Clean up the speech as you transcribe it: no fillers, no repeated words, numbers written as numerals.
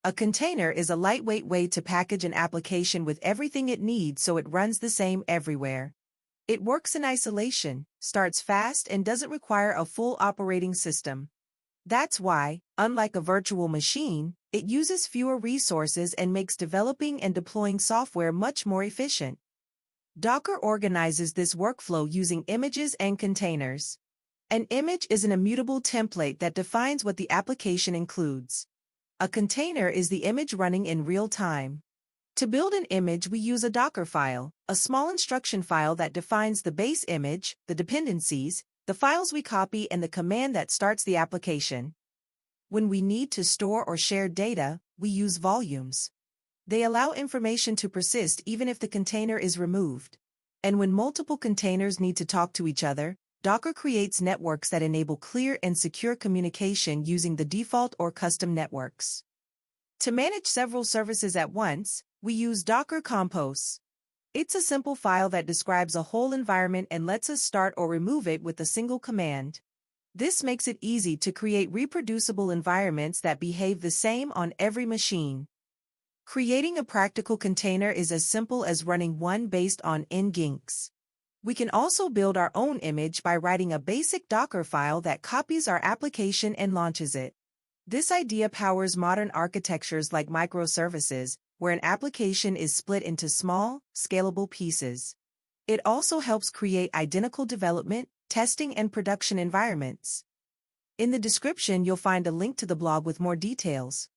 A container is a lightweight way to package an application with everything it needs so it runs the same everywhere. It works in isolation, starts fast, and doesn't require a full operating system. That's why, unlike a virtual machine, it uses fewer resources and makes developing and deploying software much more efficient. Docker organizes this workflow using images and containers. An image is an immutable template that defines what the application includes. A container is the image running in real time. To build an image, we use a Dockerfile, a small instruction file that defines the base image, the dependencies, the files we copy, and the command that starts the application. When we need to store or share data, we use volumes. They allow information to persist even if the container is removed. And when multiple containers need to talk to each other, Docker creates networks that enable clear and secure communication using the default or custom networks. To manage several services at once, we use Docker Compose. It's a simple file that describes a whole environment and lets us start or remove it with a single command. This makes it easy to create reproducible environments that behave the same on every machine. Creating a practical container is as simple as running one based on NGINX. We can also build our own image by writing a basic Docker file that copies our application and launches it. This idea powers modern architectures like microservices, where an application is split into small, scalable pieces. It also helps create identical development, testing, and production environments. In the description, you'll find a link to the blog with more details.